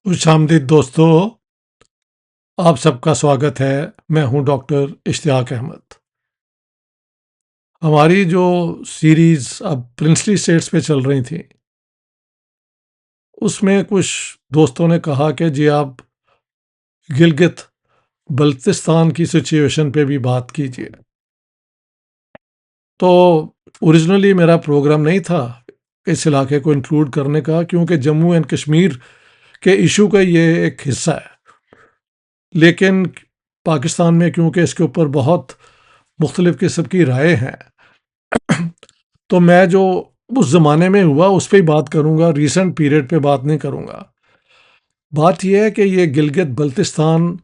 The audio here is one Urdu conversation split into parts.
خوش آمدید دوستو، آپ سب کا سواگت ہے۔ میں ہوں ڈاکٹر اشتیاق احمد۔ ہماری جو سیریز اب پرنسلی اسٹیٹس پہ چل رہی تھی، اس میں کچھ دوستوں نے کہا کہ جی آپ گلگت بلتستان کی سچویشن پہ بھی بات کیجیے۔ تو اوریجنلی میرا پروگرام نہیں تھا اس علاقے کو انکلوڈ کرنے کا، کیونکہ جموں اینڈ کشمیر کے ایشو کا یہ ایک حصہ ہے، لیکن پاکستان میں کیونکہ اس کے اوپر بہت مختلف قسم کی رائے ہیں، تو میں جو اس زمانے میں ہوا اس پہ ہی بات کروں گا، ریسنٹ پیریڈ پہ بات نہیں کروں گا۔ بات یہ ہے کہ یہ گلگت بلتستان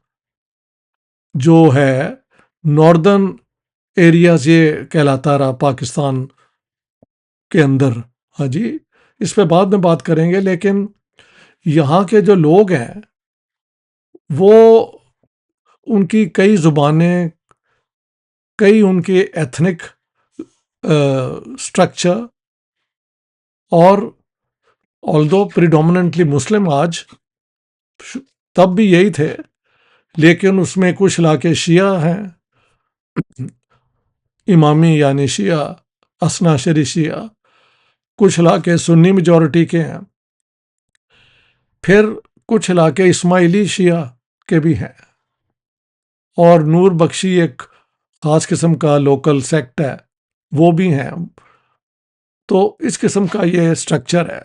جو ہے ناردرن ایریاز یہ کہلاتا رہا پاکستان کے اندر۔ ہاں جی، اس پہ بعد میں بات کریں گے، لیکن یہاں کے جو لوگ ہیں وہ ان کی کئی زبانیں، کئی ان کے ایتھنک اسٹرکچر، اور آلدو پریڈومننٹلی مسلم آج، تب بھی یہی تھے، لیکن اس میں کچھ علاقے شیعہ ہیں، امامی یعنی شیعہ، اثنا عشری شیعہ، کچھ علاقے سنی میجورٹی کے ہیں، پھر کچھ علاقے اسماعیلی شیعہ کے بھی ہیں، اور نور بخشی ایک خاص قسم کا لوکل سیکٹ ہے، وہ بھی ہیں۔ تو اس قسم کا یہ اسٹرکچر ہے۔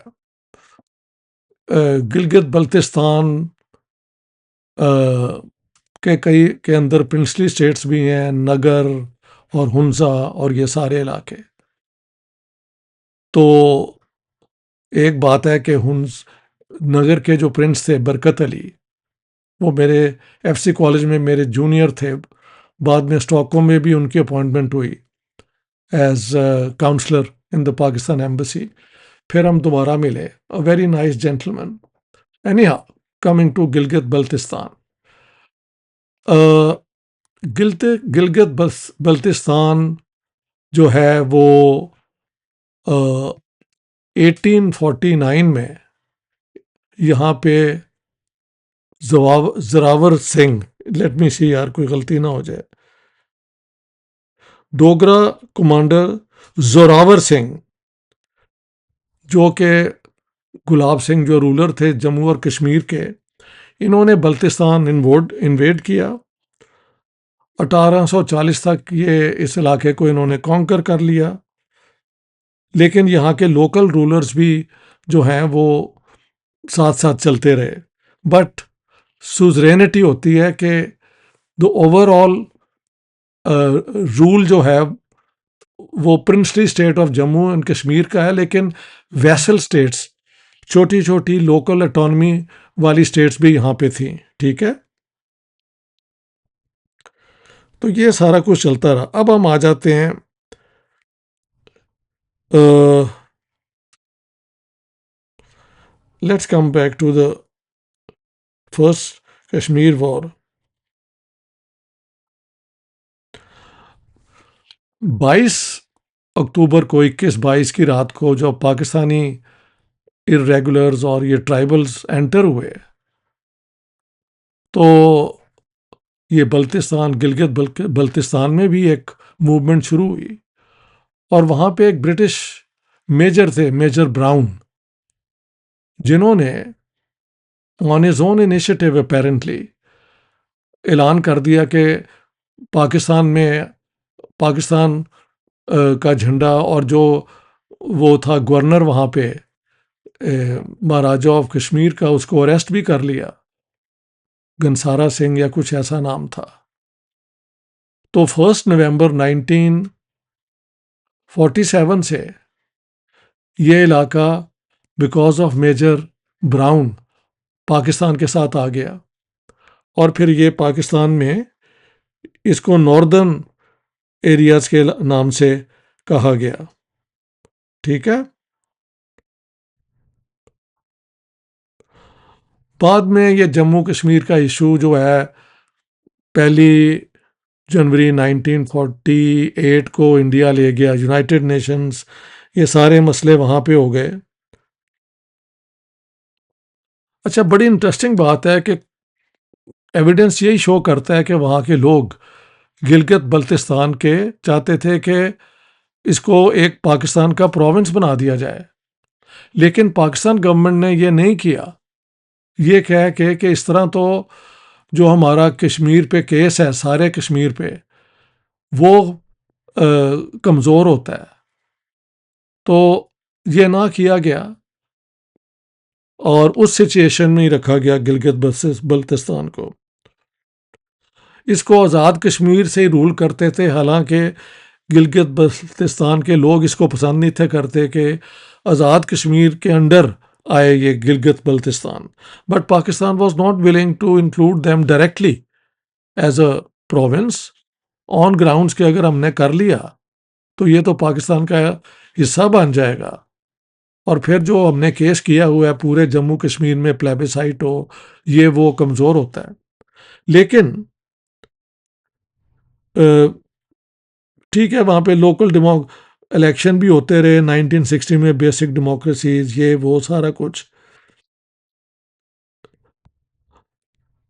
گلگت بلتستان کے اندر پرنسلی اسٹیٹس بھی ہیں، نگر اور ہنزا اور یہ سارے علاقے۔ تو ایک بات ہے کہ نگر کے جو پرنس تھے برکت علی، وہ میرے ایف سی کالج میں میرے جونیئر تھے، بعد میں اسٹاک میں بھی ان کی اپوائنٹمنٹ ہوئی as counsellor in the Pakistan embassy. پھر ہم دوبارہ ملے، very nice gentleman. Anyhow, coming to Gilgit Baltistan, Gilgit Baltistan جو ہے وہ 1849 میں یہاں پہ زراور سنگھ، لیٹ می سی یار کوئی غلطی نہ ہو جائے، ڈوگرا کمانڈر زوراور سنگھ، جو کہ گلاب سنگھ جو رولر تھے جموں اور کشمیر کے، انہوں نے بلتستان انویڈ کیا۔ 1840 تک یہ اس علاقے کو انہوں نے کانکر کر لیا، لیکن یہاں کے لوکل رولرز بھی جو ہیں وہ ساتھ ساتھ چلتے رہے، بٹ سوزرینٹی ہوتی ہے کہ دا اوور آل رول جو ہے وہ princely state of Jammu and Kashmir کا ہے، لیکن ویسل اسٹیٹس، چھوٹی چھوٹی لوکل اٹانومی والی اسٹیٹس بھی یہاں پہ تھیں، ٹھیک ہے۔ تو یہ سارا کچھ چلتا رہا۔ اب ہم آ جاتے ہیں let's come back to the first Kashmir war. 22 اکتوبر کو 21-22 کی رات کو جب پاکستانی ارریگولرز اور یہ ٹرائبلز انٹر ہوئے، تو یہ بلتستان، گلگت بلتستان میں بھی ایک موومنٹ شروع ہوئی، اور وہاں پہ ایک برٹش میجر تھے، میجر براؤن، جنہوں نے on his own initiative apparently اعلان کر دیا کہ پاکستان کا جھنڈا، اور جو وہ تھا گورنر وہاں پہ مہاراجہ آف کشمیر کا، اس کو اریسٹ بھی کر لیا، گنسارا سنگھ یا کچھ ایسا نام تھا۔ تو 1 نومبر 1947 سے یہ علاقہ because of Major Brown Pakistan کے ساتھ آ گیا، اور پھر یہ پاکستان میں اس کو ناردرن ایریاز کے نام سے کہا گیا، ٹھیک ہے۔ بعد میں یہ جموں کشمیر کا ایشو جو ہے 1 جنوری 1948 کو انڈیا لے گیا، یونائٹڈ نیشنز، یہ سارے مسئلے وہاں پہ ہو گئے۔ اچھا، بڑی انٹرسٹنگ بات ہے کہ ایویڈنس یہی شو کرتا ہے کہ وہاں کے لوگ گلگت بلتستان کے چاہتے تھے کہ اس کو ایک پاکستان کا پروونس بنا دیا جائے، لیکن پاکستان گورنمنٹ نے یہ نہیں کیا. یہ کہہ کے کہ اس طرح تو جو ہمارا کشمیر پہ کیس ہے، سارے کشمیر پہ، وہ کمزور ہوتا ہے، تو یہ نہ کیا گیا اور اس سچویشن میں ہی رکھا گیا گلگت بلتستان کو. اس کو آزاد کشمیر سے ہی رول کرتے تھے، حالانکہ گلگت بلتستان کے لوگ اس کو پسند نہیں تھے کرتے کہ آزاد کشمیر کے انڈر آئے یہ Gilgit Baltistan. But Pakistan was not willing to include them directly as a province on grounds کہ اگر ہم نے کر لیا تو یہ تو پاکستان کا حصہ بن جائے گا، اور پھر جو ہم نے کیس کیا ہوا ہے پورے جموں کشمیر میں پلیبیسائٹ ہو، یہ وہ کمزور ہوتا ہے. لیکن ٹھیک ہے، وہاں پہ لوکل الیکشن بھی ہوتے رہے 1960 میں، بیسک ڈیموکریسیز، یہ وہ سارا کچھ.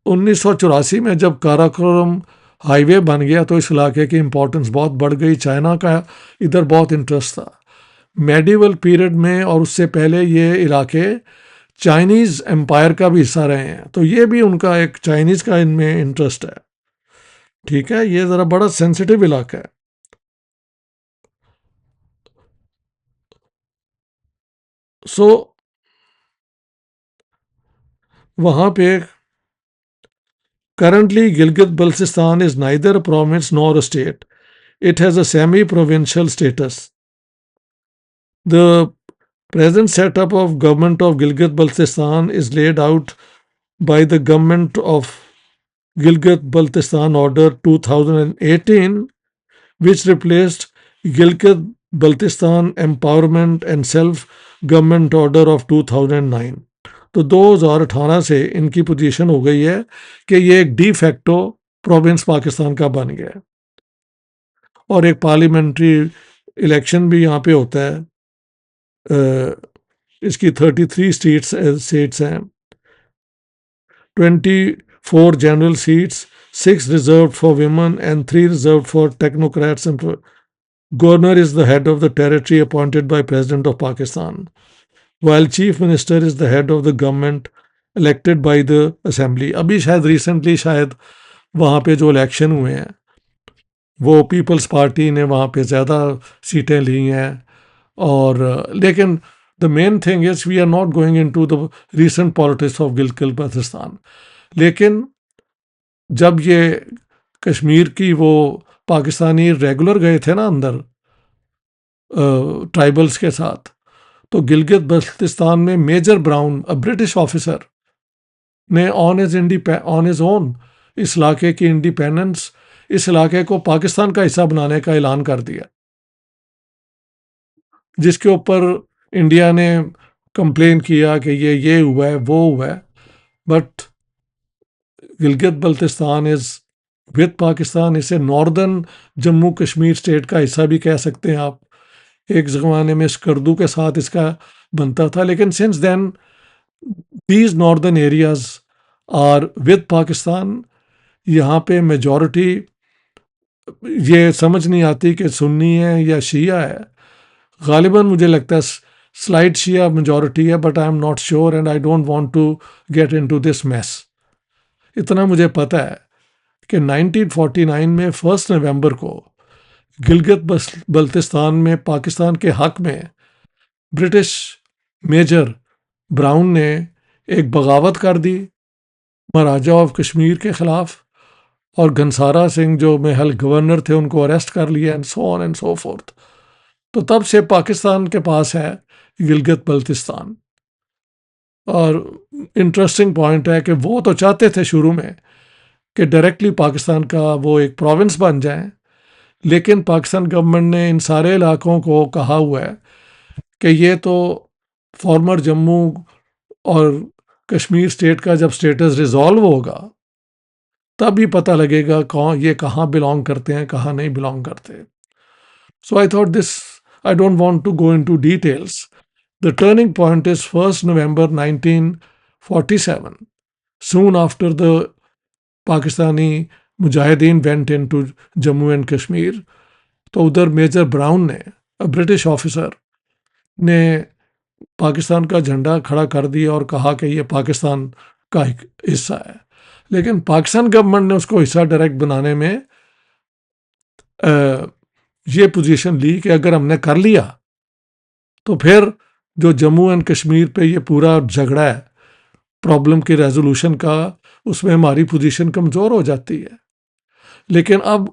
1984 میں جب کاراکورم ہائی وے بن گیا تو اس علاقے کی امپورٹنس بہت بڑھ گئی. چائنا کا ادھر بہت انٹرسٹ تھا میڈیول پیریڈ میں، اور اس سے پہلے یہ علاقے چائنیز امپائر کا بھی حصہ رہے ہیں، تو یہ بھی ان کا ایک چائنیز کا ان میں انٹرسٹ ہے. ٹھیک ہے، یہ ذرا بڑا سینسٹیو علاقہ ہے. سو وہاں پہ currently Gilgit Baltistan is neither a province nor a state. It has a semi-provincial status. The present setup of government of Gilgit Baltistan is laid out by the government of Gilgit Baltistan Order 2018, which replaced Gilgit Baltistan Empowerment and Self-Government Order of 2009. تو 2018 سے ان کی پوزیشن ہو گئی ہے کہ یہ ایک ڈی فیکٹو پروونس پاکستان کا بن گیا ہے، اور ایک پارلیمنٹری الیکشن بھی یہاں پہ ہوتا ہے. اس کی 33 سیٹس ہیں، 24 general seats, 6 reserved for women and 3 reserved for technocrats. Governor is the head of the territory appointed by President of Pakistan, while Chief Minister is the head of the government elected by the Assembly. ابھی شاید ریسنٹلی شاید وہاں پہ جو الیکشن ہوئے ہیں وہ پیپلز پارٹی نے وہاں پہ زیادہ سیٹیں لی ہیں. اور لیکن the main thing is we are not going into the recent politics of Gilgit Baltistan. لیکن جب یہ کشمیر کی وہ پاکستانی ریگولر گئے تھے نا اندر ٹرائبلز کے ساتھ، تو گلگت بلتستان میں میجر براؤن برٹش آفیسر نے آن ہز اون اس علاقے کی انڈیپینڈنس، اس علاقے کو پاکستان کا حصہ بنانے کا اعلان کر دیا، جس کے اوپر انڈیا نے کمپلین کیا کہ یہ ہوا ہے وہ ہوا ہے. But Gilgit Baltistan is with Pakistan, اسے ناردرن جموں کشمیر اسٹیٹ کا حصہ بھی کہہ سکتے ہیں آپ. ایک زمانے میں اسکردو کے ساتھ اس کا بنتا تھا، لیکن since then these northern areas are with Pakistan. یہاں پہ میجورٹی یہ سمجھ نہیں آتی کہ سنی ہے یا شیعہ ہے. غالباً مجھے لگتا ہے سلائٹ شیعہ میجورٹی ہے، but I am not sure and I don't want to get into this mess. اتنا مجھے پتہ ہے کہ 1949 میں 1 نومبر کو گلگت بلتستان میں پاکستان کے حق میں برٹش میجر براؤن نے ایک بغاوت کر دی مہاراجہ آف کشمیر کے خلاف، اور گھنسارا سنگھ جو محل گورنر تھے ان کو اریسٹ کر لیا، and so on and so forth. تو تب سے پاکستان کے پاس ہے گلگت بلتستان. اور انٹرسٹنگ پوائنٹ ہے کہ وہ تو چاہتے تھے شروع میں کہ ڈائریکٹلی پاکستان کا وہ ایک پروونس بن جائیں، لیکن پاکستان گورنمنٹ نے ان سارے علاقوں کو کہا ہوا ہے کہ یہ تو فارمر جموں اور کشمیر اسٹیٹ کا جب اسٹیٹس ریزالو ہوگا تب ہی پتہ لگے گا یہ کہاں بلانگ کرتے ہیں کہاں نہیں بلانگ کرتے. So I thought this I don't want to go into details. The turning point is 1 November 1949 47, soon after the Pakistani Mujahideen went into Jammu and Kashmir, تو ادھر میجر براؤن نے برٹش آفیسر نے پاکستان کا جھنڈا کھڑا کر دیا اور کہا کہ یہ پاکستان کا ایک حصہ ہے. لیکن پاکستان گورنمنٹ نے اس کو حصہ ڈائریکٹ بنانے میں یہ پوزیشن لی کہ اگر ہم نے کر لیا تو پھر جو جموں اینڈ کشمیر پہ یہ پورا جھگڑا ہے پرابلم کی ریزولوشن کا، اس میں ہماری پوزیشن کمزور ہو جاتی ہے. لیکن اب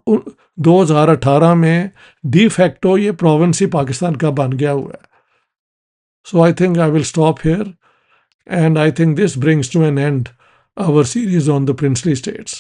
2018 میں ڈی فیکٹو یہ پروونس ہی پاکستان کا بن گیا ہوا ہے. So I think I will stop here and I think this brings to an end our series on the princely states.